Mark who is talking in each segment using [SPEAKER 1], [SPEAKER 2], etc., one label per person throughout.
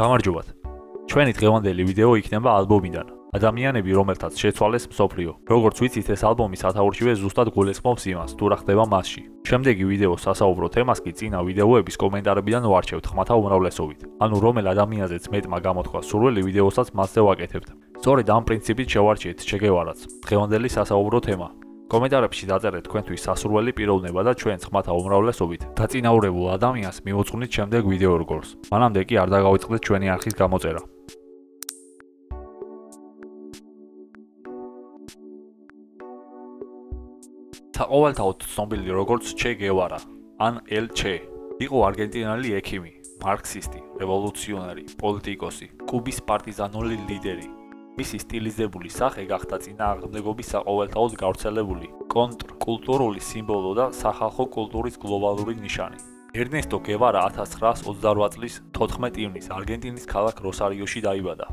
[SPEAKER 1] გამარჯობათ. ჩვენი დღევანდელი ვიდეო იქნება ალბომიდან. ადამიანები, რომელთაც შეცვალეს მსოფლიო. როგორც ვიცით, ეს ალბომი სათაურშივე ზუსტად გულისხმობს იმას, თუ რა ხდება მასში. შემდეგი ვიდეოს სასაუბრო თემას კი წინა ვიდეოების კომენტარებიდან ვარჩევთ ხმათა უმრავლესობით. ანუ რომელ ადამიანზეც მეტმა გამოთქვა სურვილი ვიდეოსაც მასზე ვაკეთებთ. სწორედ ამ პრინციპით შევარჩიეთ ჩე გევარაც. დღევანდელი სასაუბრო თემა. კომენტარებში დაწერეთ თქვენთვის სასურველი პიროვნება და ჩვენს ხმათა უმრავლესობით დაწინაურებულ ადამიანს მივუძღვნით შემდეგ ვიდეო რგოლს. მანამდე კი არ დაგავიწყდეთ ჩვენი არხის გამოწერა. საყოველთაოდ ცნობილი როგორც ჩე გევარა, ან ელ ჩე. იყო არგენტინელი ექიმი, მარქსისტი, რევოლუციონერი, პოლიტიკოსი, კუბის პარტიზანული ლიდერი. მისი სტილიზებული სახე გახდა წინააღმდეგობის საყოველთაოდ გავრცელებული კონტრკულტურული სიმბოლო და სახალხო კულტურის გლობალური ნიშანი. ერნესტო გევარა 1928 წლის 14 ივნისს არგენტინის ქალაქ როსარიოში დაიბადა.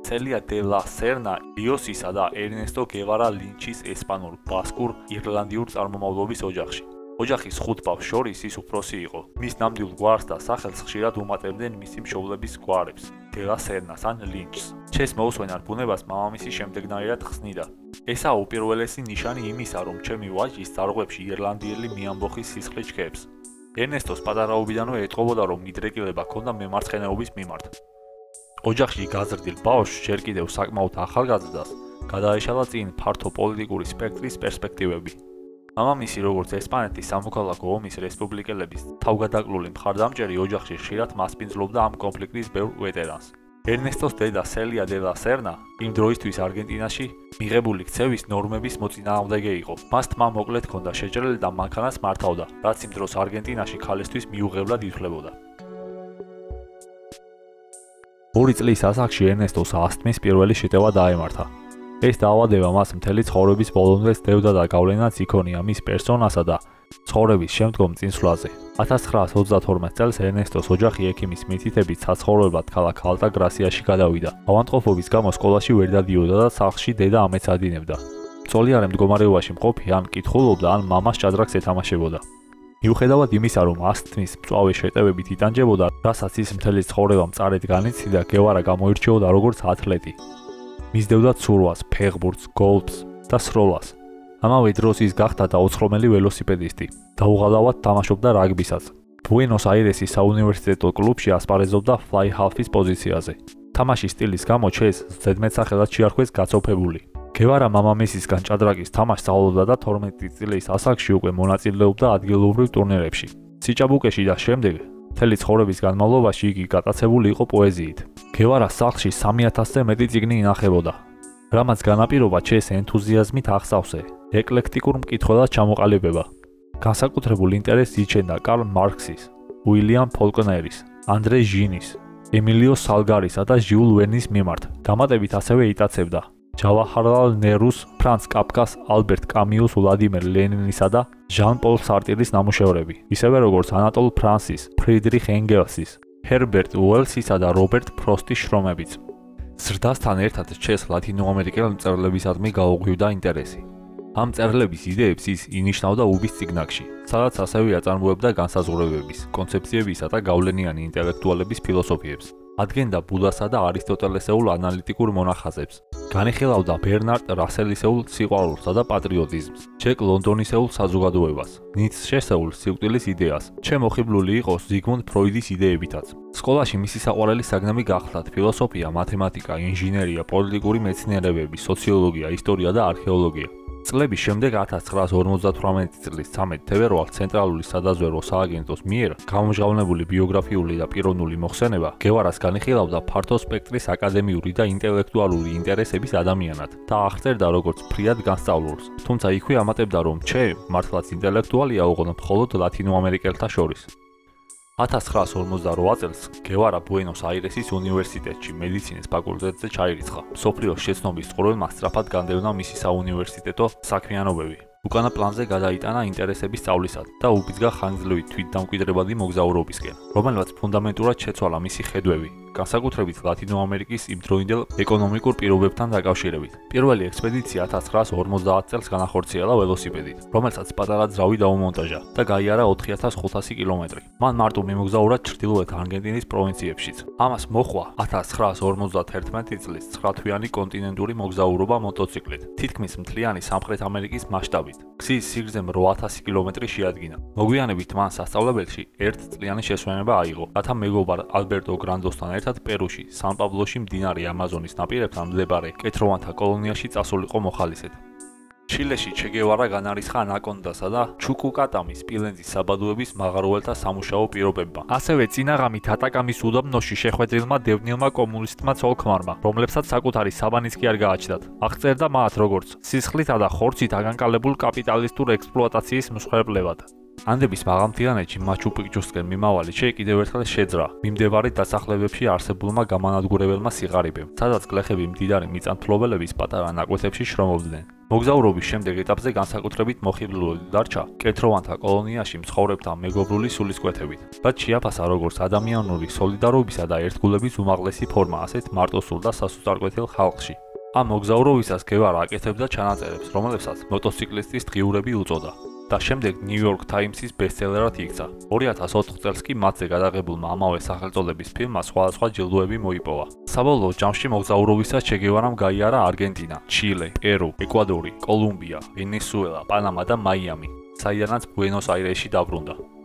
[SPEAKER 1] სელია დე ლა სერნა იოსისა და ერნესტო გევარა ლინჩის ესპანურ, ბასკურ, ირლანდიურ წარმომავლობის ოჯახში. ოჯახის 5 ბავშვს შორის ის უფროსი იყო. მის ნამდვილ გვარს და სახელს ხშირად უმატებდნენ მისი მშობლების გვარებს, დე ლა სერნას ან ლინჩს. ჩეს მოусვენარ ბუნებას მამამისი შემდეგნაირად ხსნიდა. ესაა უპირველესი ნიშანი იმისა, რომ ჩემი ვაჟის ძარღვებში ირლანდიელი მიამბოხის სისხლი ჩქეებს. ერნესტოს პატარაობიდანვე ეტყობოდა, რომ მიდრეკილება ჰქონდა მემარცხენეობის მიმართ. ოჯახში გაზრდილ ბავშვს ჯერ კიდევ საკმაოდ ახალგაზრდას გადაეშალა წინ ფართო პოლიტიკური სპექტრის პერსპექტივები. მამამისი, როგორც ესპანეთის სამოქალაქო ომის რესპუბლიკელების თავგადაკლული მხარდამჭერი, ოჯახში ხშირად მასპინძლობდა ამ კონფლიქტის ბევრ ვეტერანს. ერნესტოს დედა სელია დე ლა სერნა იმ დროისთვის არგენტინაში მიღებული ქცევის ნორმების მოწინააღმდეგე იყო. მას თმა მოკლედ ჰქონდა შეჭრილი და მანქანას მართავდა, რაც იმ დროს არგენტინაში ქალისთვის მიუღებლად ითვლებოდა. 2 წლის ასაკში ერნესტოს ასთმის პირველი შეტევა დაემართა. ეს დაავადება მას მთელი ცხოვრების ბოლომდე სდევდა და გავლენაც იქონია მის პერსონასა და ცხოვრების შემდგომ წინსვლაზე. 1932 წელს ერნესტოს ოჯახი ექიმის მითითებით საცხოვრებლად ქალაქ ალტაგრასიაში გადავიდა. ავადმყოფობის გამო სკოლაში ვერ დადიოდა და სახლში დედა ამეცადინებდა. მწოლიარე მდგომარეობაში მყოფი ან კითხულობდა, ან მამას ჭადრაკს ეთამაშებოდა. მიუხედავად იმისა, რომ ასთმის მწვავე შეტევებით იტანჯებოდა, რასაც ის მთელი ცხოვრება მწარედ განიცდიდა, გევარა გამოირჩეოდა როგორც ათლეტი. მისდევდა ცურვას, ფეხბურთს, გოლფს და სროლას. ამავე დროს ის გახდა დაუცხრომელი ველოსიპედისტი. დაუღალავად თამაშობდა რაგბისაც. ბუენოს-აირესის საუნივერსიტეტო კლუბში ასპარეზობდა ფლაი ჰალფის პოზიციაზე. თამაშის სტილის გამო ჩეს ზედმეტსახელად შეარქვეს გაცოფებული. გევარა მამამისისგან ჭადრაკის თამაშს სწავლობდა და 12 წლის ასაკში უკვე მონაწილეობდა ადგილობრივ ტურნირებში. სიჭაბუკეში და შემდეგ მთელი ცხოვრების განმავლობაში იგი გატაცებული იყო პოეზიით. გევარას სახლში 3000-ზე მეტი წიგნი ინახებოდა. რამაც განაპირობა ჩეს ენთუზიაზმით ახსავსე, ეკლექტიკურ მკითხველად ჩამოყალიბება. განსაკუთრებულ ინტერესს იჩენდა კარლ მარქსის, უილიამ ფოლკნერის, ანდრე ჟინის, ემილიო სალგარისა და ჟიულ ვერნის მიმართ. დამატებით ასევე იტაცებდა ჯავაჰარლალ ნერუს, ფრანც კაფკას, ალბერტ კამიუს, ვლადიმერ ლენინისა და ჟან-პოლ სარტირის ნამუშევრები, ისევე როგორც ანატოლ ფრანსის, ფრიდრიხ ენგელსის, ჰერბერტ უელსისა და რობერტ ფროსტის შრომებიც. ზრდასთან ერთად ჩეს ლათინოამერიკელ მწერლებისადმი გაუღვივდა ინტერესი. ამ მწერლების იდეებს ის ინიშნავდა უბის წიგნაკში, სადაც ასევე აწარმოებდა განსაზღვრებების, კონცეფციებისა და გავლენიანი ინტელექტუალების ფილოსოფიებს. ადგენდა ბუდასა და არისტოტელესეულ ანალიტიკურ მონახაზებს. განიხილავდა ბერნარდ რასელისეულ სიყვარულსა და პატრიოტიზმს, ჯეკ ლონდონისეულ საზოგადოებას, ნიცშესეულ სიკვდილის იდეას. ჩე მოხიბლული იყო ზიგმუნდ ფროიდის იდეებითაც. სკოლაში მისი საყვარელი საგნები გახლდათ ფილოსოფია, მათემატიკა, ინჟინერია, პოლიტიკური მეცნიერებები, სოციოლოგია, ისტორია და არქეოლოგია. წლების შემდეგ 1958 წლის 13 თებერვალს ცენტრალური სადაზვერვო სააგენტოს მიერ გამომჟღავნებული ბიოგრაფიული და პიროვნული მოხსენება გევარას განიხილავდა ფართო სპექტრის აკადემიური და ინტელექტუალური ინტერესების ადამიანად და აღწერდა როგორც ფრიად განსწავლულს. თუმცა იქვე ამატებდა, რომ ჩე მართლაც ინტელექტუალია ოღონდ მხოლოდ ლათინოამერიკელთა შორის. 1958 წელს გევარა ბუენოს-აირესის უნივერსიტეტში მედიცინის ფაკულტეტზე ჩაირიცხა. მსოფლიოს შეცნობის წყურვილმა სწრაფად განდევნა მისი საუნივერსიტეტო საქმიანობები. უკანა პლანზე გადაიტანა ინტერესების სწავლისად და უბიძგა ხანგრძლივი თვითდამკვიდრებადი მოგზაურობისკენ, რომელმაც ფუნდამენტურად შეცვალა მისი ხედვები. განსაკუთრებით ლათინო ამერიკის იმდროინდელ ეკონომიკურ პირობებთან დაკავშირებით. პირველი ექსპედიცია 1950 წელს განახორციელა ველოსიპედით, რომელსაც პატარა ძრავი დაუმონტაჟა და გაიარა 4500 კილომეტრი. მან მარტო მიმოგზაურა ჩრდილოეთ არგენტინის პროვინციებშიც. ამას მოჰყვა 1951 წლის 9-თვიანი კონტინენტური მოგზაურობა მოტოციკლით, თითქმის მთლიანი სამხრეთ ამერიკის მასშტაბით. გზის სიგრძე 8000 კილომეტრი შეადგინა. მოგვიანებით მან სასწავლებელში 1 წლიანი შესვენება აიღო, რათა მეგობარ ალბერტო გრანდოსთან ერთად პერუში, სან-პაბლოში მდინარე ამაზონის ნაპირებთან მდებარე კეთროვანთა კოლონიაში წასულიყო მოხალისედ. ჩილეში ჩე გევარა განარისხა ანაკონდასა და ჩუკუკატამის სპილენძის საბადოების მაღაროელთა სამუშაო პირობებმა. ასევე წინაღამით ატაკამის უდაბნოში შეხვედრილმა დევნილმა კომუნისტმა ცოლ-ქმარმა, რომლებსაც საკუთარი საბანიც კი არ გააჩნდათ. აღწერდა მათ როგორც სისხლითა და ხორცით აგანკალებულ კაპიტალისტურ ექსპლუატაციის მსხვერპლებად. ანდების მაღალმთიანეთში მაჩუ-პიქჩუსკენ მიმავალი ჩე კიდევ ერთხელ შეძრა მიმდებარე დასახლებებში არსებულმა გამანადგურებელმა სიღარიბემ, სადაც გლეხები მდიდარი მიწათმფლობელების პატარა ნაკვეთებში შრომობდნენ. მოგზაურობის შემდეგ ეტაპზე განსაკუთრებით მოხიბლული დარჩა კეთროვანთა კოლონიაში მცხოვრებთა მეგობრული სულისკვეთებით, რაც შეაფასა როგორც ადამიანური სოლიდარობისა და ერთგულების უმაღლესი ფორმა ასეთ მარტოსულ და სასუსტარკვეთილ ხალხში. ამ მოგზაურობისას გევარა აკეთებდა ჩანაწერებს, რომლებსაც მოტოციკლისტის დღიურები უწოდა. და შემდეგ New York Times-ის ბესტსელერად იქცა. 2004 წელს კი მათზე გადაღებულმა ამავე სახელწოდების ფილმმა სხვადასხვა ჯილდოები მოიპოვა. საბოლოო ჯამში მოგზაურობისას ჩე გევარამ გაიარა არგენტინა, ჩილე, პერუ, ეკვადორი, კოლუმბია, ვენესუელა, პანამა და მაიამი, საიდანაც ბუენოს-აირესში დაბრუნდა.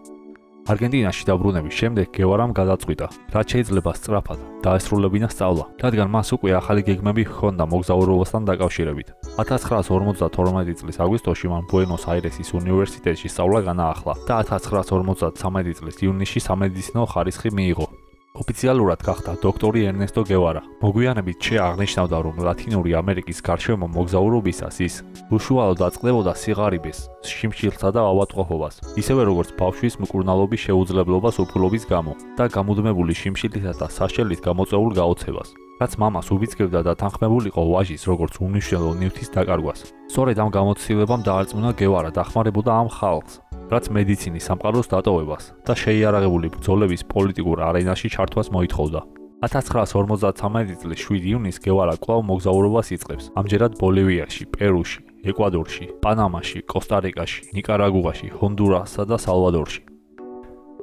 [SPEAKER 1] არგენტინაში დაბრუნების შემდეგ გევარამ გადაწყვიტა, რაც შეიძლება სწრაფად დაესრულებინა სწავლა, რადგან მას უკვე ახალი გეგმები ჰქონდა მოგზაურობასთან დაკავშირებით. 1952 წლის აგვისტოში მან ბუენოს-აირესის უნივერსიტეტში სწავლა განაახლა და 1953 წლის ივნისში სამედიცინო ხარისხი მიიღო. ოფიციალურად გახდა დოქტორი ერნესტო გევარა. მოგვიანებით ჩე აღნიშნავდა, რომ ლათინური ამერიკის გარშემო მოგზაურობისას ის უშუალოდ აწყდებოდა სიღარიბეს, შიმშილსა და ავადმყოფობას, ისევე როგორც ბავშვის მკურნალობის შეუძლებლობას უფლობის გამო და გამუდმებული შიმშილისა და საშელით გამოწვეულ გაოცებას, რაც მამას უბიძგებდა და თანხმებულიყო ვაჟის როგორც უმნიშვნელო ნივთის დაკარგვას. სწორედ ამ გამოცდილებამ დაარწმუნა გევარა დახმარებოდა ამ ხალხს, რაც მედიცინის სამყაროს დატოვებას და შეიარაღებული ბრძოლების პოლიტიკურ არენაში ჩართვას მოითხოვდა. 1953 წლის 7 ივნისს გევარა კვლავ მოგზაურობას იწყებს, ამჯერად ბოლივიაში, პერუში, ეკვადორში, პანამაში, კოსტა-რიკაში, ნიკარაგუაში, ჰონდურასსა და სალვადორში.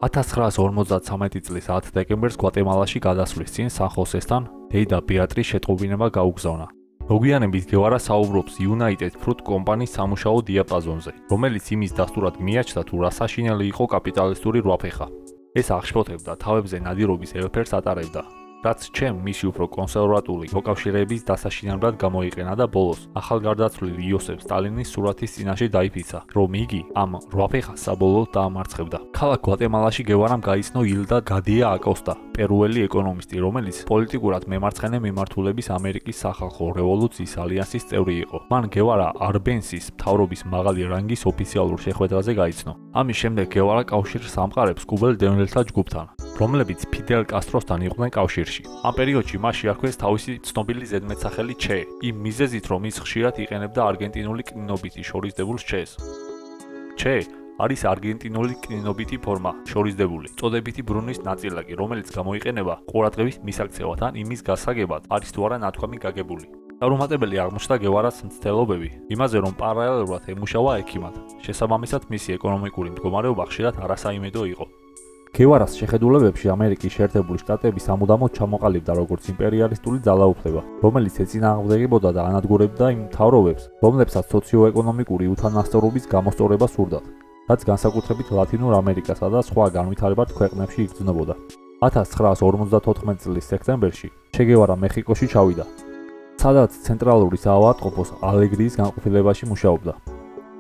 [SPEAKER 1] 1953 წლის 10 დეკემბერს გვატემალაში გადასვლის წინ სან-ხოსესთან დეიდა ბეატრის შეტყობინება გაუგზავნა. მოგვიანებით გევარა საუბრობს United Fruit კომპანიის სამუშაო დიაპაზონზე, რომელიც იმის დასტურად მიაჩნდა თუ რა საშინელი იყო კაპიტალისტური რვაფეხა. ეს აღშფოთებდა თავებზე ნადირობის ელფერს ატარებდა, რაც ჩემ მისი უფრო კონსერვატული მოკავშირეების დასაშინებლად გამოიყენა და ბოლოს ახალგარდაცვლილი იოსებ სტალინის სურათის წინაშე დაიფიცა, რომ იგი ამ რვაფეხას საბოლოოდ დაამარცხებდა. ქალაქ გვატემალაში გევარამ გაიცნო ილდა გადია აკოსტა, პერუელი ეკონომისტი, რომელიც პოლიტიკურად მემარცხენე მიმართულების ამერიკის სახალხო რევოლუციის ალიანსის წევრი იყო. მან გევარა არბენსის მთავრობის მაღალი რანგის ოფიციალურ შეხვედრაზე გაიცნო. ამის შემდეგ გევარა კავშირს ამყარებს კუბელ დევნილთა ჯგუფთან, რომლებიც ფიდელ კასტროსთან იყვნენ კავშირში. ამ პერიოდში მას შეარქვეს თავისი ცნობილი ზედმეტსახელი ჩე, იმ მიზეზით, რომ ის ხშირად იყენებდა არგენტინული კნინობითი შორისდებულს ჩეს. ჩე არის არგენტინული კნინობითი ფორმა, შორისდებული, წოდებითი ბრუნვის ნაწილაკი, რომელიც გამოიყენება ყურადღების მისაქცევად ან იმის გასაგებად, არის თუ არა ნათქვამი გაგებული. წარუმატებელი აღმოჩნდა გევარას მცდელობები, იმაზე რომ პარალელურად ემუშავა ექიმად. შესაბამისად, მისი ეკონომიკური მდგომარეობა ხშირად არასაიმედო იყო. გევარას შეხედულებებში ამერიკის შეერთებული შტატები სამუდამოდ ჩამოყალიბდა როგორც იმპერიალისტური ძალაუფლება, რომელიც ეწინააღმდეგებოდა და ანადგურებდა იმ მთავრობებს, რომლებსაც სოციო-ეკონომიკური უთანასწორობის გამოსწორება სურდათ, რაც განსაკუთრებით ლათინურ ამერიკასა და სხვა განვითარებად ქვეყნებში იგრძნობოდა. 1954 წლის სექტემბერში ჩე გევარა მეხიკოში ჩავიდა, სადაც ცენტრალური საავადმყოფოს ალეგრიის განყოფილებაში მუშაობდა.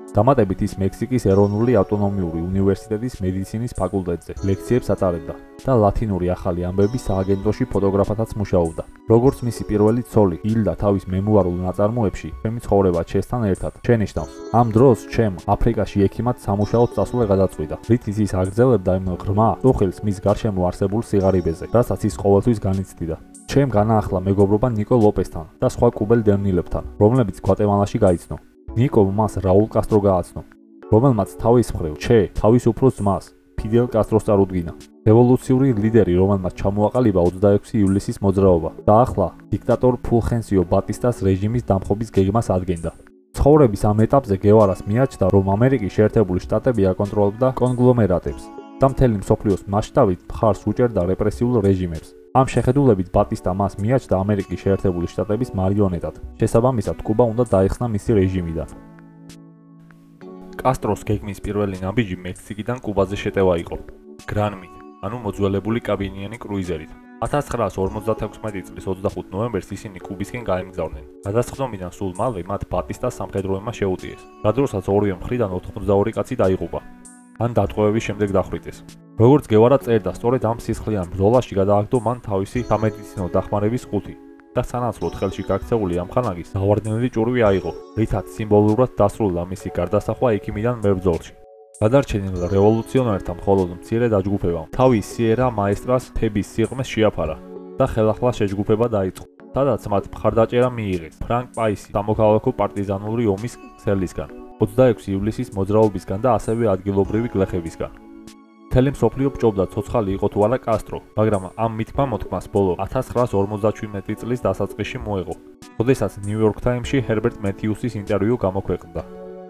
[SPEAKER 1] დამატებით ის მექსიკის ეროვნული ავტონომიური უნივერსიტეტის მედიცინის ფაკულტეტზე ლექციებს აწარებდა და ლათინური ახალი ამბების სააგენტოში ფოტოგრაფათაც მუშაობდა. როგორც მისი პირველი ცოლი ილდა თავის მემუარულ ნაწარმოებში ჩემი ცხოვრება ჩესთან ერთად შენიშნავს. ამ დროს ჩემ აფრიკაში ექიმად სამუშაოდ წასვლა გადაწყვიტა, რითიც ის აგრძელებდა იმ ღრმა წუხილს მის გარშემო არსებულ სიღარიბეზე, რასაც ის ყოველთვის განიცდიდა. ჩემ განაახლა მეგობრობა ნიკო ლოპესთან და სხვა კუბელ დევნილებთან, რომლებიც გვატემალაში გაიცნო. ნიკომ მას რაულ კასტრო გააცნო, რომელმაც თავის მხრივ ჩე თავის უფროს ძმას ფიდელ კასტროს წარუდგინა. რევოლუციური ლიდერი, რომელმაც ჩამოაყალიბა 26 ივლისის მოძრაობა და ახლა დიქტატორ ფულხენსიო ბატისტას რეჟიმის დამხობის გეგმას ადგენდა. ცხოვრების ამ ეტაპზე გევარას მიაჩნდა, რომ ამერიკის შეერთებული შტატები აკონტროლებდა კონგლომერატებს და მთელი მსოფლიოს მასშტაბით მხარს უჭერდა რეპრესიულ რეჟიმებს. ამ შეხედულებით ბატისტა მას მიაჩნდა ამერიკის შეერთებული შტატების მარიონეტად. შესაბამისად, კუბა უნდა დაიხსნა მისი რეჟიმიდან. კასტროს გეგმის პირველი ნაბიჯი მექსიკიდან კუბაზე შეტევა იყო. გრანმით, ანუ მოძველებული კაბინიანი კრუიზერით. 1956 წლის 25 ნოემბერს ისინი კუბისკენ გაემგზავრნენ. გადასხდომიდან სულ მალე მათ ბატისტას სამხედროებმა შეუტიეს. რადგანაც ორივე მხრიდან 82 კაცი დაიღუპა. ან დატყვევების შემდეგ დახვრიტეს. როგორც გევარა წერდა, სწორედ ამ სისხლიან ბრძოლაში გადააგდო მან თავისი სამედიცინო დახმარების ყუთი და სანაცვლოდ ხელში გაქცეული ამხანაგის დავარდნილი ჭურვი აიღო, რითაც სიმბოლურად დასრულდა მისი გარდასახვა ექიმიდან მებრძოლში. გადარჩენილ რევოლუციონერთა მხოლოდ მცირე დაჯგუფებამ თავის სიერა მაესტრას თების სიღრმეს შეაფარა და ხელახლა შეჯგუფება დაიწყო, სადაც მათ მხარდაჭერა მიიღეს ფრანკ პაისის სამოქალაქო პარტიზანული ომის ქსელისგან, 26 ივლისის მოძრაობისგან და ასევე ადგილობრივი გლეხებისგან. მთელი მსოფლიო ფჭობდა ცოცხალი იყო თუ არა კასტრო, მაგრამ ამ მითქმა-მოთქმას ბოლო 1957 წლის დასაწყისში მოეღო, როდესაც ნიუ-იორკ ტაიმსში ჰერბერტ მეთიუსის ინტერვიუ გამოქვეყნდა.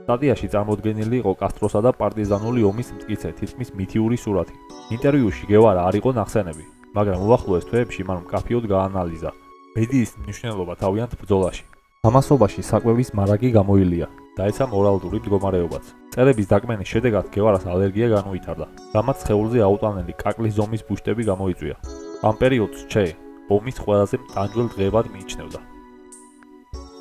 [SPEAKER 1] სტატიაში წარმოდგენილი იყო კასტროსა და პარტიზანული ომის მტკიცე თითქმის მითიური სურათი. ინტერვიუში გევარა არ იყო ნახსენები, მაგრამ უახლოეს თვეებში მან მკაფიოდ გაანალიზა ბედიის მნიშვნელობა თავიანთ ბრძოლაში. ამასობაში საკვების მარაგი გამოილია, დაეცა მორალური მდგომარეობაც. წერების დაკმენის შედეგად გევარას ალერგია განუვითარდა, რამაც სხეულზე აუტანელი კაკლის ზომის ბუშტები გამოიწვია. ამ პერიოდს ჩე ომის ყველაზე მტანჯველ დღეებად მიიჩნევდა.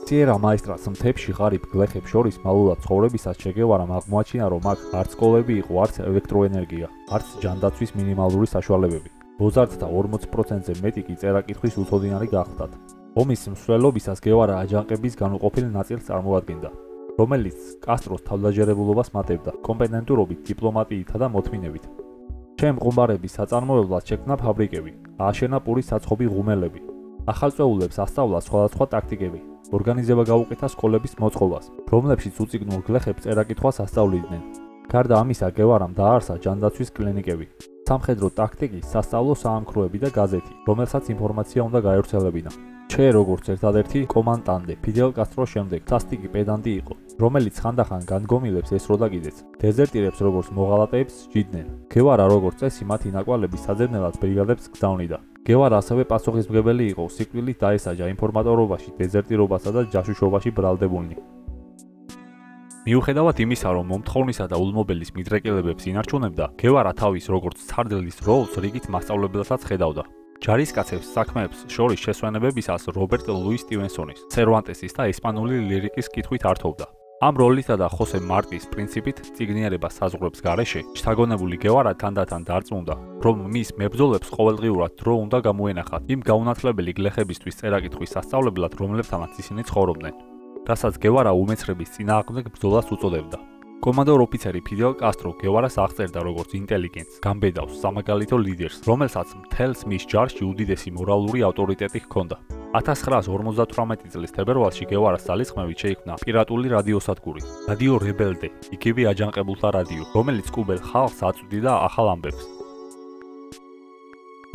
[SPEAKER 1] სიერა მაესტრას მთებში ღარიბ გლეხებს შორის მალულად ცხოვრებისას ჩე გევარამ აღმოაჩინა, რომ აქ არც სკოლები იყო, არც ელექტროენერგია, არც ჯანდაცვის მინიმალური საშუალებები. მოზარდთა 40%-ზე მეტი კი წერა-კითხვის უცოდინარი გახლდათ. ომის მსვლელობისას გევარა აჯანყების განუყოფილ ნაწილს წარმოადგენდა, რომელიც კასტროს თავდაჯერებულობას მატებდა კომპეტენტურობით, დიპლომატიითა და მოთმინებით. ჩემ ყუმბარების საწარმოებლად შექმნა ფაბრიკები, ააშენა პურის საცხობი ღუმელები. ახალწეულებს ასწავლა სხვადასხვა ტაქტიკები. ორგანიზება გაუკეთა სკოლების მოწყობას, რომლებშიც უწიგნურ გლეხებს წერა-კითხვას ასწავლიდნენ. გარდა ამისა, გევარამ დააარსა ჯანდაცვის კლინიკები, სამხედრო ტაქტიკის სასწავლო საამქროები და გაზეთი, რომელსაც ინფორმაცია უნდა გაევრცელებინა. ჩე როგორც ერთადერთი კომანდანტე ფიდელ კასტროს შემდეგ სასტიკი პედანტი იყო, რომელიც ხანდახან განდგომილებს ესროდა კიდეც. დეზერტირებს როგორც მოღალატეებს სჯიდნენ. გევარა როგორც წესი მათი ნაკვალების საძებნელად ბრიგადებს გზავნიდა. გევარა ასევე პასუხისმგებელი იყო სიკვდილით დაესაჯა ინფორმატორობაში, დეზერტირობასა და ჯაშუშობაში ბრალდებულნი. მიუხედავად იმისა, რომ მომთხოვნისა და ულმობელის მიდრეკილებებს ინარჩუნებდა, გევარა თავის როგორც ცარდლის როლს რიგით მასწავლებელსაც ხედავდა. ჯარისკაცებს საქმეებს შორის შესვენებებისას რობერტ ლუის სტივენსონის, სერვანტესის და ესპანური ლირიკის კითხვით ართოვდა. ამ როლითა და ხოსე მარტის პრინციპით წიგნიერება საზღვრებს გარეშე შთაგონებული გევარა თანდათან დარწმუნდა, რომ მის მებრძოლებს ყოველდღიურად დრო უნდა გამოენახათ იმ გაუნათლებელი გლეხებისთვის წერა-კითხვის სასწავლებლად, რომლებთანაც ისინი ცხოვრობდნენ, რასაც გევარა უმეცრების წინააღმდეგ ბრძოლას უწოდებდა. კომანდორ ოფიცერი ფიდელ კასტრო გევარას აღწერდა როგორც ინტელიგენტს, გამბედავს, სამაგალითო ლიდერს, რომელსაც მთელს მის ჯარში უდიდესი მორალური ავტორიტეტი ჰქონდა. 1958 წლის თებერვალში გევარას ძალისხმევით შეიქმნა პირატული რადიოსადგური, რადიო რებელდე, იგივე აჯანყებულთა რადიო, რომელიც კუბელ ხალხს აწვდიდა ახალ ამბებს.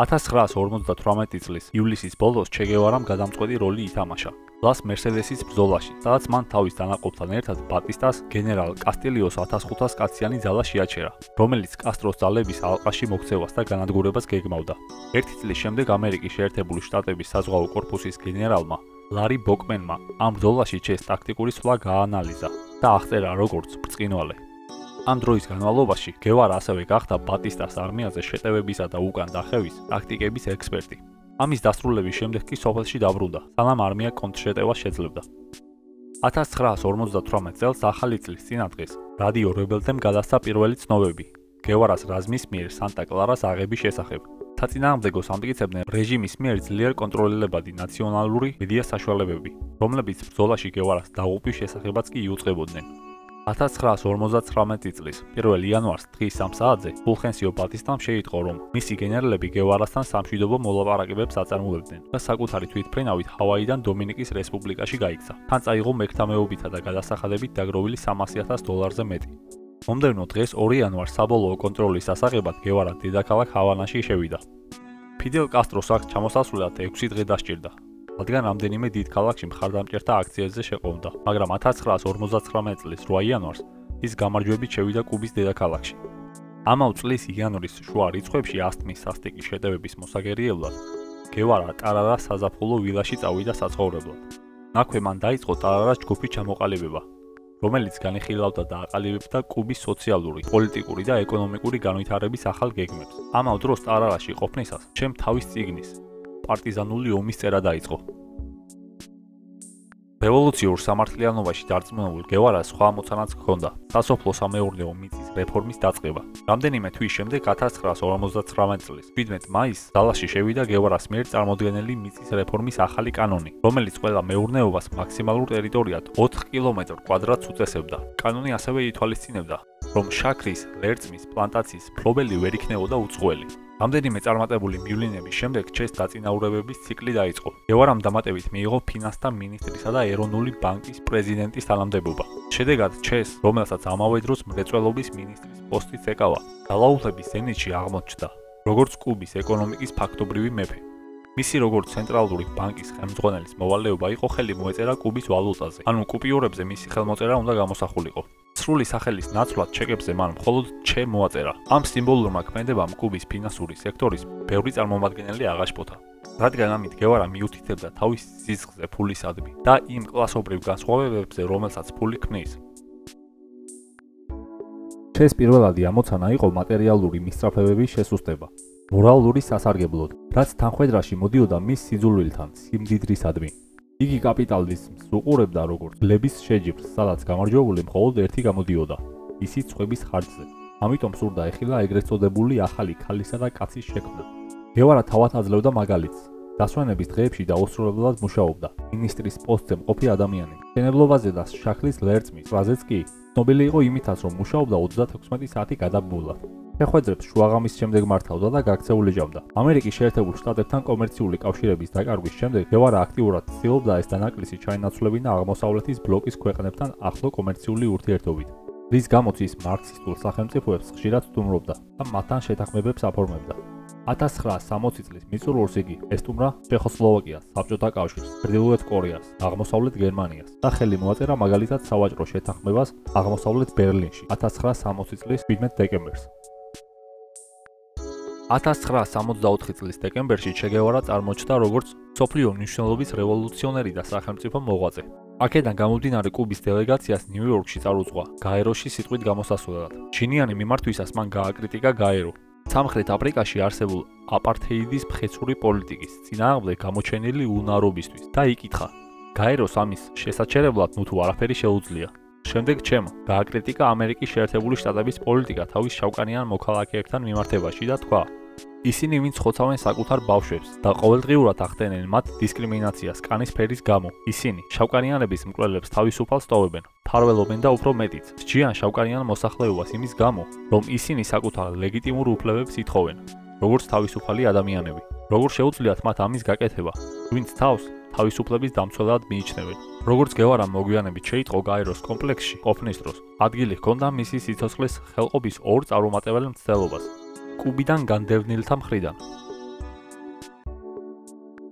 [SPEAKER 1] 1958 წლის ივლისის ბოლოს ჩე გევარამ გადამწყვეტი როლი ითამაშა ლას მერსედესის ბრძოლაში, სადაც მან თავის დანაყოფთან ერთად ბატისტას გენერალ კასტილიოს 1500 კაციანი ძალა შეაჩერა, რომელიც კასტროს ძალების ალყაში მოქცევას და განადგურებას გეგმავდა. ერთი წლის შემდეგ ამერიკის შეერთებული შტატების საზღვაო კორპუსის გენერალმა ლარი ბოკმენმა ამ ბრძოლაში ჩეს ტაქტიკური სვლა გააანალიზა და აღწერა როგორც ბრწყინვალე. ამ დროის განმავლობაში გევარა ასევე გახდა ბატისტას არმიაზე შეტევებისა და უკან დახევის ტაქტიკების ექსპერტი. ამის დასრულების შემდეგ კი სოფელში დაბრუნდა, სანამ არმია კონტრშეტევას შეძლებდა. 1958 წელს ახალი წლის წინადღეს რადიო რებელდემ გადასცა პირველი ცნობები გევარას რაზმის მიერ სანტა-კლარას აღების შესახებ. საწინააღმდეგო ამტკიცებდნენ რეჟიმის მიერ ძლიერ კონტროლირებადი ნაციონალური მედია საშუალებები, რომლებიც ბრძოლაში გევარას დაღუპვის შესახებაც კი იუწყებოდნენ. 1959 წლის 1 იანვარს დღის 3 საათზე ფულხენსიო ბატისტამ შეიტყო, რომ მისი გენერლები გევარასთან სამშვიდობო მოლაპარაკებებს აწარმოებდნენ და საკუთარი თვითმფრინავით ჰავაიდან დომინიკის რესპუბლიკაში გაიქცა. თან წაიღო მექტამეობითა და გადასახადებით დაგროვილი $300,000 მეტი. მომდევნო დღეს 2 იანვარს საბოლოო კონტროლის დასაღებად გევარა დედაქალაქ ჰავანაში შევიდა. ფიდელ კასტროს აქ ჩამოსასვლელად 6 დღე დასჭირდა, რადგან რამდენიმე დიდ ქალაქში მხარდამჭერთა აქციებზე შეყოვნდა, მაგრამ 1959 წლის 8 იანვარს ის გამარჯვებით შევიდა კუბის დედაქალაქში. ამავე წლის იანვრის შუა რიცხვებში ასთმის სასტიკი შეტევების მოსაგერიებლად გევარა ტარარას საზაფხულო ვილაში წავიდა საცხოვრებლად. აქვე მან დაიწყო ტარარას ჯგუფის ჩამოყალიბება, რომელიც განიხილავდა და აყალიბებდა კუბის სოციალური, პოლიტიკური და ეკონომიკური განვითარების ახალ გეგმებს. ამავე დროს ტარარაში ყოფნისას ჩემ თავის წიგნის პარტიზანული ომის წერა დაიწყო. რევოლუციურ სამართლიანობაში დარწმუნებულ გევარას სხვა მოცანაც ჰქონდა სასოფლო-სამეურნეო მიწის რეფორმის დაწყება. რამდენიმე თვის შემდეგ 1959 წლის 17 მაისს დალაში შევიდა გევარას მიერ წარმოდგენილი მიწის რეფორმის ახალი კანონი, რომელიც ყველა მეურნეობას მაქსიმალურ ტერიტორიად 4 კილომეტრ კვადრატს უწესებდა. კანონი ასევე ითვალისწინებდა, რომ შაქრის, ლერწმის პლანტაციის მფლობელი ვერ იქნებოდა უცხოელი. რამდენიმე წარმატებული მივლინების შემდეგ ჩეს დაწინაურებების ციკლი დაიწყო. გევარამ დამატებით მიიღო ფინანსთა მინისტრისა და ეროვნული ბანკის პრეზიდენტის თანამდებობა. შედეგად ჩეს, რომელსაც ამავე დროს მრეწველობის მინისტრის პოსტიც ეკავა, ძალაუფლების ზენიტში აღმოჩნდა, როგორც კუბის ეკონომიკის ფაქტობრივი მეფე. მისი როგორც ცენტრალური ბანკის ხელმძღვანელის მოვალეობა იყო ხელი მოეწერა კუბის ვალუტაზე, ანუ კუპიურებზე მისი ხელმოწერა უნდა გამოსახულიყო. სრული სახელის ნაცვლად ჩეკებზე მან მხოლოდ ჩე მოაწერა. ამ სიმბოლურმა ქმედებამ კუბის ფინანსური სექტორის ბევრი წარმომადგენელი აღაშფოთა, რადგან ამით გევარა მიუთითებდა თავის სისხლზე ფულისადმი და იმ კლასობრივ განსხვავებებზე, რომელსაც ფული ქმნის. ჩეს პირველადი ამოცანა იყო მატერიალური მისწრაფებების შესუსტება, მორალური სასარგებლოდ, რაც თანხმედრაში მოდიოდა მის სიძულვილთან, სიმდიდრისადმი. იგი კაპიტალიზმს უყურებდა როგორც ლების შეჯიბრს, სადაც გამარჯვებული მხოლოდ ერთი გამოდიოდა, ისიც წყების ხარჯზე. ამიტომ სურდა ეხილა ეგრეთ წოდებული ახალი ქალისა და კაცის შექმნა. გევარა თავად აძლევდა მაგალითს. დასვენების დღეებში დაუსრულებლად მუშაობდა. მინისტრის პოსტზე მყოფი ადამიანი. მშენებლობაზე და შაქრის ლერწმის რაზეც კი ცნობილი იყო იმითაც, რომ მუშაობდა 36 საათი გადაბმულად. შეხვედრებს შუაღამის შემდეგ მართავდა და გაქცეული ჟამდა. ამერიკის შეერთებულ შტატებთან კომერციული კავშირების დაკარგვის შემდეგ გევარა აქტიურად ცდილობდა ეს დანაკლისი ჩაენაცვლებინა აღმოსავლეთის ბლოკის ქვეყნებთან ახლო კომერციული ურთიერთობით, რის გამოც ის მარქსისტულ სახელმწიფოებს ხშირად სტუმრობდა და მათთან შეთანხმებებს აფორმებდა. 1960 წლის მიწურულს იგი ესტუმრა ჩეხოსლოვაკიას, საბჭოთა კავშირს, ჩრდილოეთ კორეას, აღმოსავლეთ გერმანიას და ხელი მოაწერა მაგალითად სავაჭრო შეთანხმებას აღმოსავლეთ ბერლინში 1960 წლის 17 დეკემბერს. 1964 წლის დეკემბერში ჩე გევარა წარმოჩნდა როგორც მსოფლიო მნიშვნელობის რევოლუციონერი და სახელმწიფო მოღვაწე. აქედან გამომდინარე კუბის დელეგაციას ნიუ-იორკში წარუძღვა გაეროში სიტყვით გამოსასვლელად. ჩინიანი მიმართვისას მან გააკრიტიკა გაერო. სამხრეთ აფრიკაში არსებულ აპართეიდის მხეცური პოლიტიკის წინააღმდეგ გამოჩენილი უნარობისთვის და იკითხა, გაეროს ამის შესაჩერებლად ნუ თუ არაფერი შეუძლია. შემდეგ ჩემ გააკრიტიკა ამერიკის შეერთებული შტატების პოლიტიკა თავის შავკანიან მოქალაქეებთან მიმართებაში და თქვა, ისინი ვინც ხოცავენ საკუთარ ბავშვებს და ყოველდღიურად ახდენენ მათ დისკრიმინაციას კანის ფერის გამო. ისინი შავკანიანების მკვლელებს თავისუფალს ტოვებენ, ფარველობენ და უფრო მეტიც, სჯიან შავკანიან მოსახლეობას იმის გამო, რომ ისინი საკუთარ ლეგიტიმურ უფლებებს ითხოვენ, როგორც თავისუფალი ადამიანები. როგორ შეუძლიათ მათ ამის გაკეთება, ვინც თავს თავისუფლების დამცველად მიიჩნევენ. როგორც გევარამ მოგვიანებით შეიტყო გაეროს კომპლექსში ყოფნის დროს, ადგილი ჰქონდა მისი სიცოცხლის ხელყოფის ორ წარუმატებელ მცდელობას. კუბიდან განდევნილთა მხრიდან.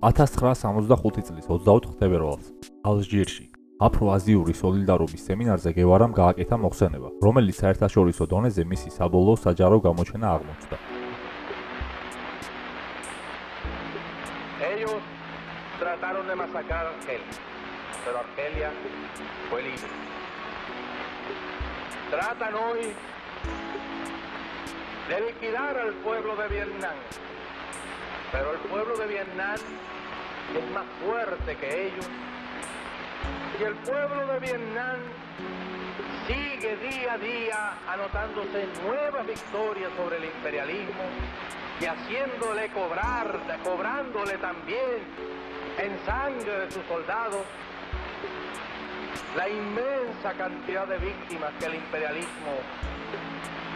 [SPEAKER 1] 1965 წლის 24 თებერვალს ალჟირში აფრო-აზიური სოლიდარობის სემინარზე გევარამ გააკეთა მოხსენება, რომელიც საერთაშორისო დონეზე მისი საბოლოო საჯარო გამოჩენა აღმოჩნდა.
[SPEAKER 2] Ellos trataron de masacrar a Argelia, pero Argelia fue libre. Tratan hoy de liquidar al pueblo de Vietnam, pero el pueblo de Vietnam es más fuerte que ellos y el pueblo de Vietnam sigue día a día anotándose nuevas victorias sobre el imperialismo y haciéndole cobrándole también en sangre de sus soldados la inmensa cantidad de víctimas que el imperialismo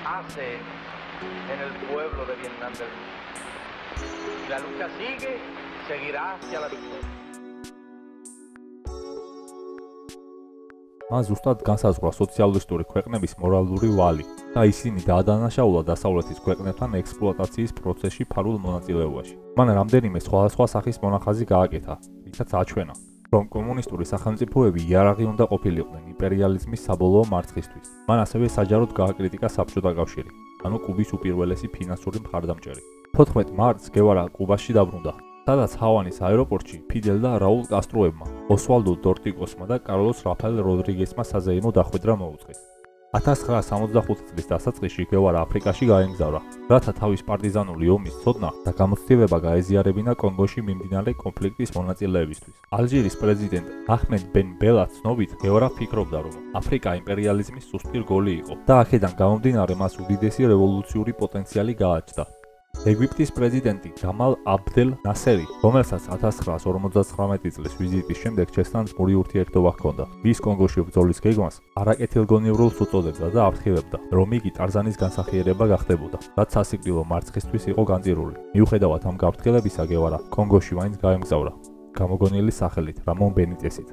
[SPEAKER 2] hace en el pueblo de Vietnam del Sur. Y la lucha sigue, seguirá hacia la victoria.
[SPEAKER 1] მას ზუსტად განსაზღვრა სოციალისტური ქვეყნების მორალური ვალი და ისინი დაადანაშაულა დასავლეთის ქვეყნებთან ექსპლუატაციის პროცესში ფარულ მონაწილეობაში. მან რამდენიმე სხვადასხვა სახის მონახაზი გააკეთა, რითაც აჩვენა, რომ კომუნისტური სახელმწიფოები იარაღი უნდა ყოფილიყვნენ იმპერიალიზმის საბოლოო მარცხისთვის. მან ასევე საჯაროდ გააკრიტიკა საბჭოთა კავშირი, ანუ კუბის უპირველესი ფინანსური მხარდამჭერი. 14 მარტს გევარა კუბაში დაბრუნდა, სადაც ჰავანის აეროპორტში ფიდელ და რაულ კასტროებმა, ოსვალდო დორტიკოსმა და კარლოს რაფაელ როდრიგესმა საზეიმო დახვედრა მოუწყეს. 1965 წლის დასაწყისში გევარა აფრიკაში გაემგზავრა, რათა თავის პარტიზანული ომის ცოდნა და გამოცდილება გაეზიარებინა კონგოში მიმდინარე კონფლიქტის მონაწილეებისთვის. ალჟირის პრეზიდენტ აჰმედ ბენ ბელას ცნობით, გევარა ფიქრობდა, რომ აფრიკა იმპერიალიზმის სუსტი რგოლი იყო და აქედან გამომდინარე მას უდიდესი რევოლუციური პოტენციალი გააჩნდა. ეგვიპტის პრეზიდენტი გამალ აბდელ ნასერი, რომელსაც 1959 წლის ვიზიტის შემდეგ ჩესთან ძმური ურთიერთობა ჰქონდა, მის კონგოში ბრძოლის გეგმას არაკეთილგონიურს უწოდებდა და აფრთხილებდა, რომ იგი ტარზანის განსახიერება გახდებოდა, რაც სასიკვდილო მარცხისთვის იყო განწირული. მიუხედავად ამ გაფრთხილებისა, გევარა კონგოში მაინც გაემგზავრა, გამოგონილი სახელით რამონ ბენიტესით.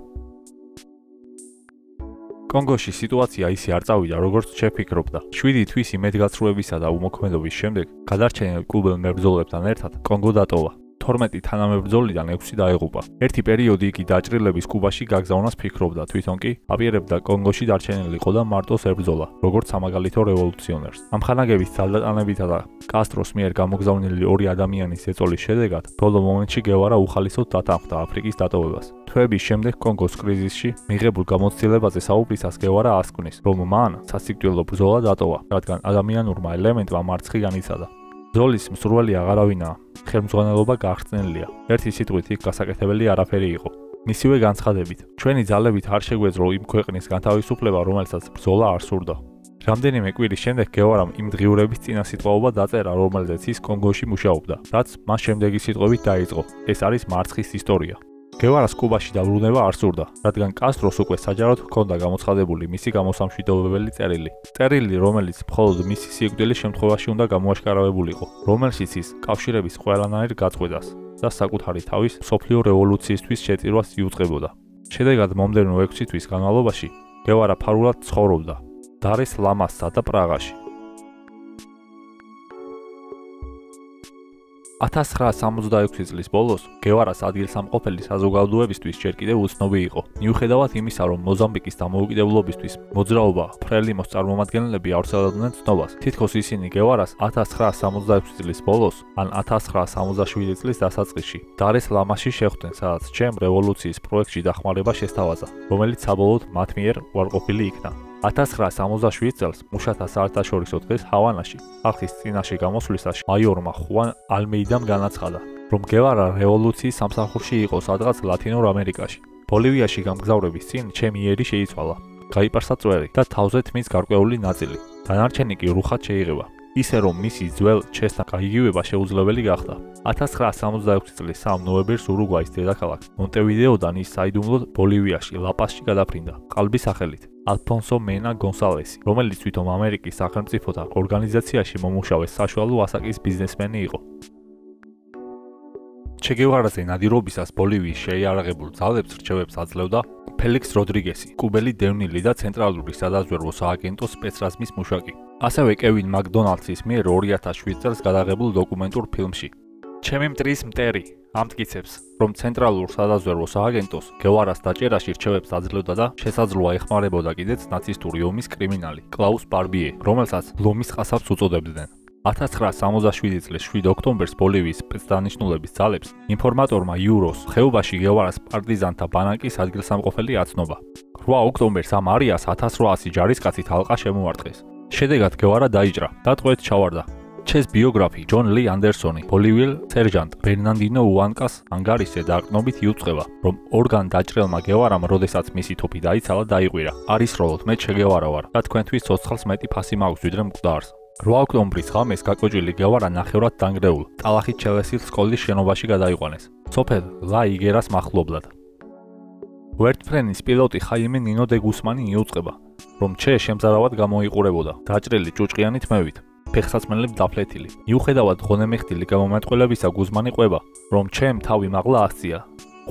[SPEAKER 1] კონგოში სიტუაცია ისე არ წავიდა, როგორც შეფიქრობდა. 7 თვის იმედგაცრუებისა და უმოქმედობის შემდეგ, გადარჩენილ კუბელ მებრძოლებთან ერთად კონგო დატოვა. 12 თანამებრძოლიდან 6 დაეღუპა. ერთი პერიოდი იგი დაჭრილების კუბაში გაგზავნას ფიქრობდა, თვითონ კი აპირებდა კონგოში დარჩენილიყო და მარტოს ებრძოლა, როგორც სამაგალითო რევოლუციონერს. ამხანაგების ძალდატანებითა და კასტროს მიერ გამოგზავნილი 2 ადამიანის ეწოლის შედეგად, ბოლო მომენტში გევარა უხალისოდ დათანხმდა აფრიკის დატოვებას. თვეების შემდეგ კონგოს კრიზისში მიღებულ გამოცდილებაზე საუბრისას გევარა ასკვნის, რომ მან სასიკვდილო ბრძოლა დატოვა, რადგან ადამიანურმა ელემენტმა მარცხი განიცადა. ბრძოლის მსურველი აღარავინაა, ხელმძღვანელობა გახრწნილია. ერთი სიტყვით იქ გასაკეთებელი არაფერი იყო. მისივე განცხადებით, ჩვენი ძალებით არ შეგვეძლო იმ ქვეყნის განთავისუფლება, რომელსაც ბრძოლა არ სურდა. რამდენიმე კვირის შემდეგ გევარამ იმ დღიურების წინასიტყვაობა დაწერა, რომელზეც ის კონგოში მუშაობდა, რაც მას შემდეგი სიტყვებით დაიწყო. ეს არის მარცხის ისტორია. გევარას კუბაში დაბრუნება არ სურდა, რადგან კასტროს უკვე საჯაროდ ჰქონდა გამოცხადებული მისი გამოსამშვიდობებელი წერილი. წერილი, რომელიც მხოლოდ მისი სიკვდილის შემთხვევაში უნდა გამოაშკარავებულიყო, რომელშიც ის კავშირების ყველანაირ გაწყვეტას და საკუთარი თავის მსოფლიო რევოლუციისთვის შეწირვას იუწყებოდა. შედეგად მომდევნო 6 თვის განმავლობაში გევარა ფარულად ცხოვრობდა დარ-ეს-სალამსსა და პრაღაში. 1966 წლის ბოლოს გევარას ადგილსამყოფელი საზოგადოებისთვის ჯერ კიდევ უცნობი იყო. მიუხედავად იმისა, რომ მოზამბიკის დამოუკიდებლობისთვის მოძრაობა ფრელიმოს წარმომადგენლები ავრცელებდნენ ცნობას, თითქოს ისინი გევარას 1966 წლის ბოლოს ან 1967 წლის დასაწყისში დარ-ეს-სალამსში შეხვდნენ, სადაც ჩემ რევოლუციის პროექტში დახმარება შესთავაზა, რომელიც საბოლოოდ მათ მიერ უარყოფილი იქნა. 1967 წელს მუშათა საერთაშორისო დღეს ჰავანაში ხალხის წინაშე გამოსვლისას მაიორმა ხუან ალმეიდამ განაცხადა, რომ გევარა რევოლუციის სამსახურში იყო სადღაც ლათინურ ამერიკაში. ბოლივიაში გამგზავრების წინ ჩემი ერი შეიცვალა, გაიპარსა წვერი და თავზე თმის გარკვეული ნაწილი. დანარჩენი კი რუხად შეიღება. ისე რომ მისი ძველ ჩესთან გაიგივება შეუძლებელი გახდა. 1966 წლის 3 ნოემბერს ურუგვაის დედაქალაქ მონტევიდეოდან ის საიდუმლოდ ბოლივიაში ლა-პასში გადაფრინდა, ყალბის სახელით ალფონსო მენა გონსალესი, რომელიც თვითონ ამერიკის სახელმწიფოთა ორგანიზაციაში მომუშავე საშუალო ასაკის ბიზნესმენი იყო. ჩე გევარაზე ნადირობისას ბოლივიის შეიარაღებულ ძალებს რჩევებს აძლევდა ფელიქს როდრიგესი, კუბელი დევნილი და ცენტრალური სადაზვერვო სააგენტოს სპეცრაზმის მუშაკი. ასევე კევინ მაკდონალდსის მიერ 2007 წელს გადაღებულ დოკუმენტურ ფილმში. ჩემი მტრის მტერი ამტკიცებს, რომ ცენტრალურ სადაზვერვო სააგენტოს გევარას დაჭერაში რჩევებს აძლევდა და შესაძლოა ეხმარებოდა კიდეც ნაცისტური ომის კრიმინალი კლაუს ბარბიე, რომელსაც ლომის ყასაბს უწოდებდნენ. 1967 წლის 7 ოქტომბერს ბოლივიის სპეცდანიშნულების ძალებს ინფორმატორმა იუროს ხეობაში გევარას პარტიზანთა ბანაკის ადგილსამყოფელი აცნობა. 8 ოქტომბერს ამ არიას 1800 ჯარისკაცით ალყა შემოარტყეს. შედეგად გევარა დაიჭრა და ტყვედ ჩავარდა. ჩეს ბიოგრაფი ჯონ ლი ანდერსონი ბოლივიელ სერჟანტ ბერნანდინო უანკას ანგარიშზე დაყრდნობით იუწყება, რომ ორგან დაჭრელმა გევარამ, როდესაც მისი თოფი დაიცალა, დაიყვირა. არისროლოდ მე ჩე გევარა ვარ და თქვენთვის ცოცხალს მეტი ფასი მაქვს ვიდრე მკვდარს. 8 ოქტომბრის ღამეს გაკოჭილი გევარა ნახევრად დანგრეულ ტალახით ჩელესილ სკოლის შენობაში გადაიყვანეს, სოფელ ლა იგერას მახლობლად. ვერტფრენის პილოტი ხაიმე ნინო დე გუსმანი იუწყება, რომ ჩე შემზარავად გამოიყურებოდა დაჭრილი ჭუჭყიანი თმევით, ფეხსაცმელებს დაფლეთილი. მიუხედავად ღონემეხტილი გამომეტყველებისა, გუსმანი ყვება, რომ ჩემ თავი მაღლა ასწია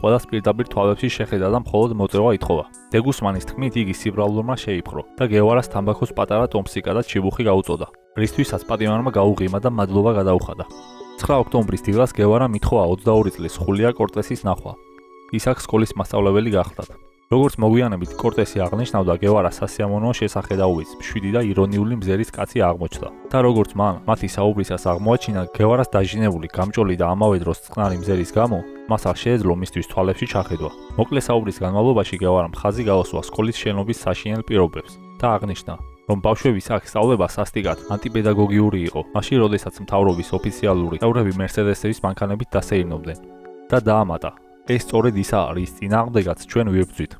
[SPEAKER 1] ყველას პირდაპირ თვალებში შეხედა და მხოლოდ მოწევა ითხოვა. დე გუსმანის თქმით, იგი სიბრალურმა შეიპყრო და გევარას თამბაქოს პატარა ტომსიკა და ჩიბუხი გაუწოდა, რისთვისაც პატიმარმა გაუღიმა და მადლობა გადაუხადა. 9 ოქტომბრის დილას გევარამ ითხოვა 22 წლის ხულია კორტესის ნახვა. ის აქ სკოლის მასწავლებელი გახლდათ. როგორც მოგვიანებით კორტესი აღნიშნავდა, გევარას სასიამოვნო შესახედაობის მშვიდი და ირონიული მზერის კაცი აღმოჩნდა და როგორც მან მათი საუბრისას აღმოაჩინა, გევარას დაჟინებული, გამჭოლი და ამავე დროს წყნარი მზერის გამო მას არ შეეძლო მისთვის თვალებში ჩახედვა. მოკლე საუბრის განმავლობაში გევარამ ხაზი გაუსვა სკოლის შენობის საშინელ პირობებს და აღნიშნა, რომ ბავშვების აქ სწავლება სასტიკად ანტიპედაგოგიური იყო, მაშინ როდესაც მთავრობის ოფიციალური წევრები მერსედესების მანქანებით დასეირნობდნენ და დაამატა, ეს სწორედ ისაა, რის წინააღმდეგაც ჩვენ ვიბრძვით.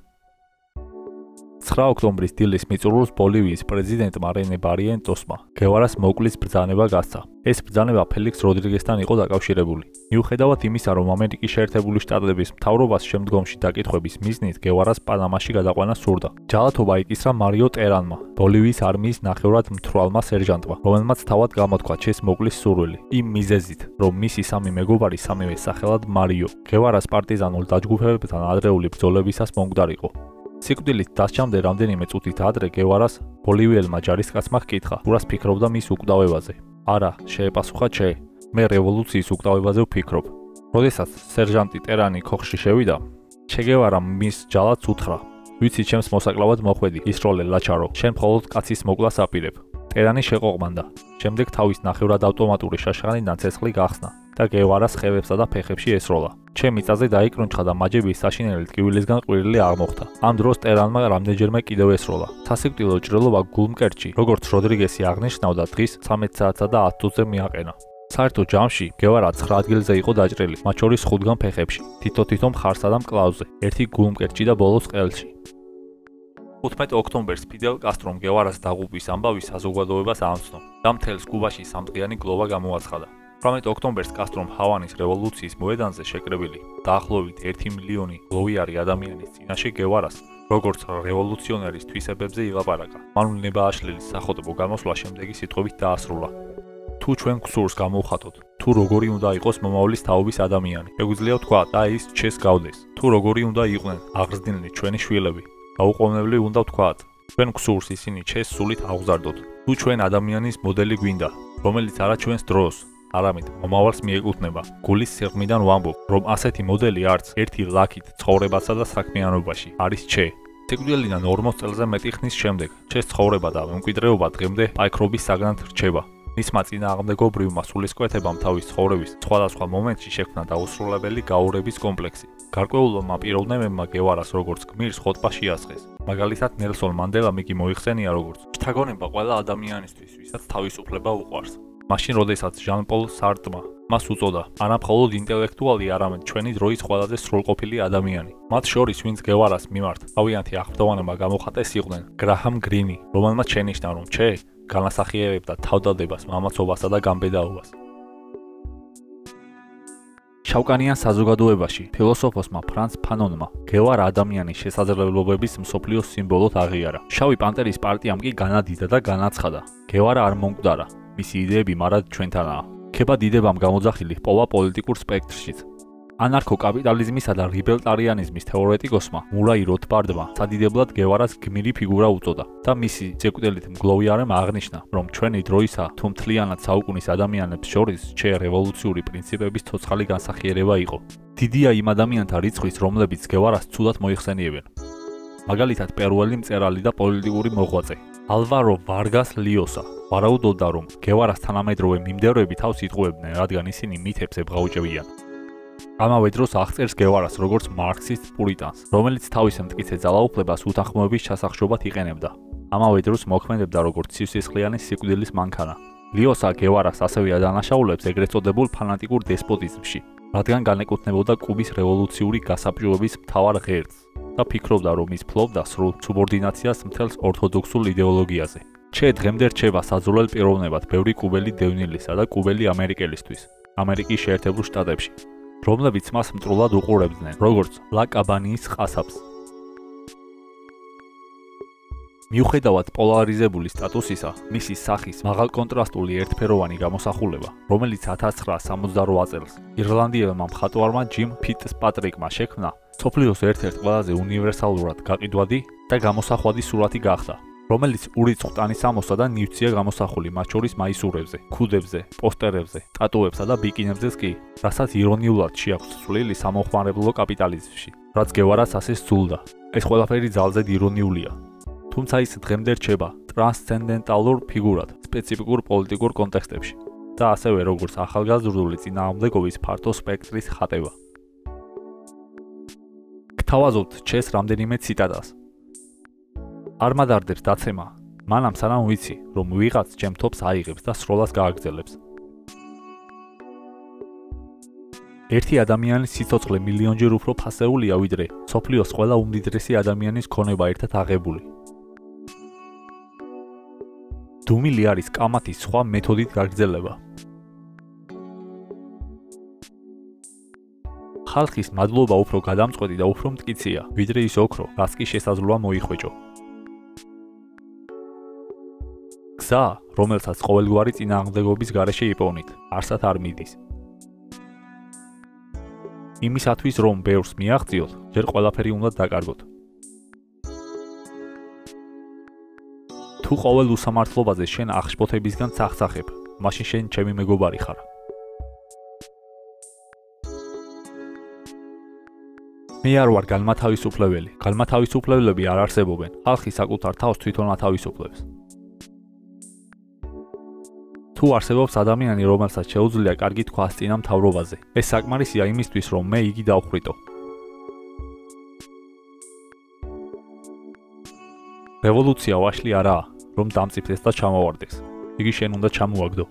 [SPEAKER 1] 9 ოქტომბრის დილის მიწურულს ბოლივიის პრეზიდენტმა რენე ბარიენტოსმა გევარას მოკლის ბრძანება გასცა. ეს ბრძანება ფელიქს როდრიგესთან იყო დაკავშირებული. მიუხედავად იმისა, რომ ამერიკის შეერთებული შტატების მთავრობას შემდგომში დაკითხვების მიზნით გევარას პანამაში გადაყვანა სურდა. ჯალათობა იკისრა მარიო ტერანმა, ბოლივიის არმიის ნახევრად მთვრალმა სერჟანტმა, რომელმაც თავად გამოთქვა ჩეს მოკლის სურვილი, იმ მიზეზით, რომ მისი სამი მეგობარი სამივე სახელად მარიო, გევარას პარტიზანულ დაჯგუფებებთან ადრეული ბრძოლებისას მომკვდარიყო. სიკვდილით დასჯამდე რამდენიმე წუთით ადრე გევარას ბოლივიელმა ჯარისკაცმა ჰკითხა, თუ რას ფიქრობდა მის უკდავებაზე. არა, შეეპასუხა ჩე, მე რევოლუციის უკდავებაზე ვფიქრობ. როდესაც სერჟანტი ტერანი ქოხში შევიდა, ჩე გევარამ მის ჯალათს უთხრა, ვიცი ჩემს მოსაკლავად მოხვედი, ისროლე ლაჩარო, შენ მხოლოდ კაცის მოკვლას აპირებ. ტერანი შეყოყმანდა, შემდეგ თავის ნახევრად ავტომატური შაშხანიდან ცეცხლი გახსნა და გევარას ხევებსა და ფეხებში ესროლა. ჩემ მიწაზე დაიკრუნჩხა და მაჯების საშინელი ტკივილისგან ყვირილი აღმოხდა. ამ დროს ტერანმა რამდენჯერმე კიდევ ესროლა. სასიკვდილო ჭრილობა გულმკერდში, როგორც როდრიგესი აღნიშნავდა, დღის 13 საათსა და 10 წუთზე მიაყენა. საერთო ჯამში გევარა 9 ადგილზე იყო დაჭრილი, მათ შორის 5-გან ფეხებში, თითო მხარსა და მკლავზე, ერთი გულმკერდში და ბოლოს ყელში. 15 ოქტომბერს ფიდელ კასტრომ გევარას დაღუპვის ამბავი საზოგადოებას აამცნო და მთელს კუბაში სამდღიანი გლოვა გამოაცხადა. 18 ოქტომბერს კასტრომ ჰავანის რევოლუციის მოედანზე შეკრებილი დაახლოებით 1 მილიონი გლოვიარი ადამიანის წინაშე გევარას, როგორც რევოლუციონერის თვისებებზე ილაპარაკა. მან ვნებააშლილის სახოტბო გამოსვლა შემდეგი სიტყვებით დაასრულა. თუ ჩვენ გსურს გამოვხატოთ, თუ როგორი უნდა იყოს მომავლის თაობის ადამიანი, შეგვიძლია ვთქვა და ის ჩეს გავდეს. თუ როგორი უნდა იყვნენ აღზრდილი ჩვენი შვილები, გაუყოვნებლივ უნდა ვთქვათ, ჩვენ გსურს ისინი ჩეს სულით აღზარდოთ. თუ ჩვენ ადამიანის მოდელი გვინდა, რომელიც არა ჩვენს დროს, არამედ მომავალს მიეკუთვნება, გულის სიღრმიდან ვამბობ, რომ ასეთი მოდელი არც ერთი ლაქით ცხოვრებასა და საქმიანობაში არის ჩე. სიკვდილიდან 40 წელზე მეტი ხნის შემდეგ ჩეს ცხოვრება და მემკვიდრეობა დღემდე პაიქრობის საგნად რჩება. მისმა წინააღმდეგობრივმა სულისკვეთებამ თავის ცხოვრების სხვადასხვა მომენტში შექმნა დაუსრულებელი გაურების კომპლექსი. გარკვეულმა პიროვნებებმა გევარას როგორც გმირს ხოტბაში ასხეს. მაგალითად, ნელსონ მანდელამ იგი მოიხსენია როგორც შთაგონება ყველა ადამიანისთვის, ვისაც თავისუფლება უყვარს. მაშინ, როდესაც ჟან-პოლ სარტმა მას უწოდა, არა მხოლოდ ინტელექტუალი, არამედ ჩვენი დროის ყველაზე სრულყოფილი ადამიანი. მათ შორის, ვინც გევარას მიმართ თავიანთი აღფრთოვანება გამოხატეს, იყვნენ გრაჰამ გრინი, რომელმაც შენიშნა, რომ ჩე განასახიერებდა თავდადებას, მამაცობასა და გამბედაობას. შავკანიან საზოგადოებაში ფილოსოფოსმა ფრანც ფანონმა გევარა ადამიანის შესაძლებლობების მსოფლიოს სიმბოლოდ აღიარა. შავი პანტერის პარტიამ კი განადიდა და განაცხადა, გევარა არ მომკვდარა, მისი იდეები მარად ჩვენთანაა. ქება დიდებამ გამოძახილი ჰპოვა პოლიტიკურ სპექტრშიც. ანარქო-კაპიტალიზმისა და ლიბერტარიანიზმის თეორეტიკოსმა მურაი როთბარდმა სადიდებლად გევარას გმირი ფიგურა უწოდა და მისი სიკვდილით მგლოვიარემ აღნიშნა, რომ ჩვენი დროისა თუ მთლიანად საუკუნის ადამიანებს შორის ჩე რევოლუციური პრინციპების ცოცხალი განსახიერება იყო. დიდია იმ ადამიანთა რიცხვის, რომლებიც გევარას ცუდად მოიხსენიებენ. მაგალითად, პერუელი მწერალი და პოლიტიკური მოღვაწე ალვარო ვარგას ლიოსა ვარაუდობდა, რომ გევარას თანამედროვე მიმდევრები თავს იტყუებდნენ, რადგან ისინი მითებს ებღაუჭებიან. ამავე დროს აღწერს გევარას როგორც მარქსისტ პურიტანს, რომელიც თავის მტკიცე ძალაუფლებას უთანხმოების ჩასახშობად იყენებდა. ამავე დროს მოქმედებდა როგორც სისხლიანი სიკვდილის მანქანა. ლიოსა გევარას ასევე ადანაშაულებს ეგრეთ წოდებულ ფანატიკურ დესპოტიზმში, რადგან განეკუთვნებოდა კუბის რევოლუციური გასაბჭოების მთავარ ღერძს და ფიქრობდა, რომ ის ფლობდა სრულ სუბორდინაციას მთელს ორთოდოქსულ იდეოლოგიაზე. ჩე დღემდე რჩება საძულელ პიროვნებად ბევრი კუბელი დევნილისა და კუბელი ამერიკელისთვის, ამერიკის შეერთებულ შტატებში, რომლებიც მას მტრულად უყურებდნენ, როგორც ლა კაბანიის ყასაბს. მიუხედავად პოლარიზებული სტატუსისა, მისი სახის მაღალკონტრასტული ერთფეროვანი გამოსახულება, რომელიც 1968 წელს ირლანდიელმა მხატვარმა ჯიმ ფიტცპატრიკმა შექმნა, მსოფლიოს ერთ-ერთ ყველაზე უნივერსალურად გაყიდვადი და გამოსახვადი სურათი გახდა, რომელიც ურიცხვტანის ამოსა და ნივთია გამოსახული, მათ შორის მაისურებზე, ქუდებზე, პოსტერებზე, ტატუებსა და ბიკინებზეც კი, რასაც ირონიულად შეაქვს წვლილი სამოხმარებლო კაპიტალიზმში, რაც გევარას ასე სძულდა. ეს ყველაფერი ძალზედ ირონიულია. თუმცა ის დღემდე რჩება ტრანსცენდენტალურ ფიგურად სპეციფიკურ პოლიტიკურ კონტექსტებში და ასევე როგორც ახალგაზრდული წინააღმდეგობის ფართო სპექტრის ხატება. გთავაზობთ ჩეს რამდენიმე ციტატას. არ მადარდებს დაცემა, მანამ სანამ ვიცი, რომ ვიღაც ჩემ თოფს აიღებს და სროლას გააგრძელებს. ერთი ადამიანის სიცოცხლე მილიონჯერ უფრო ფასეულია, ვიდრე მსოფლიოს ყველა უმდიდრესი ადამიანის ქონება ერთად აღებული. დუმილი არის კამათის სხვა მეთოდით გაგრძელება. ხალხის მადლობა უფრო გადამწყვეტი და უფრო მტკიცეა, ვიდრე ის ოქრო, რაც კი შესაძლოა მოიხვეჭო. გზა, რომელსაც ყოველგვარი წინააღმდეგობის გარეშე იპოვნით, არსად არ მიდის. იმისათვის, რომ ბევრს მიაღწიოთ, ჯერ ყველაფერი უნდა დაკარგოთ. თუ ყოველ უსამართლობაზე შენ აღშფოთებისგან წახცახებ, მაშინ შენ ჩემი მეგობარი ხარ. მე არ ვარ განმათავისუფლებელი. განმათავისუფლებლები არ არსებობენ. ხალხი საკუთარ თავს თვითონ ათავისუფლებს. თუ არსებობს ადამიანი, რომელსაც შეუძლია კარგი თქვას წინა მთავრობაზე, ეს საკმარისია იმისთვის, რომ მე იგი დავხრიტო. რევოლუცია ვაშლი არაა, რომ დამწიფდეს და ჩამოვარდეს. იგი შენ უნდა ჩამოაგდო.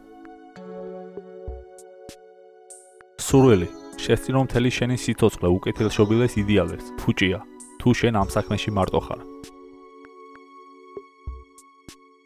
[SPEAKER 1] სურვილი, შესწინო მთელი შენი სიცოცხლე უკეთილშობილეს იდეალებს, ფუჭია, თუ შენ ამ საქმეში მარტო ხარ.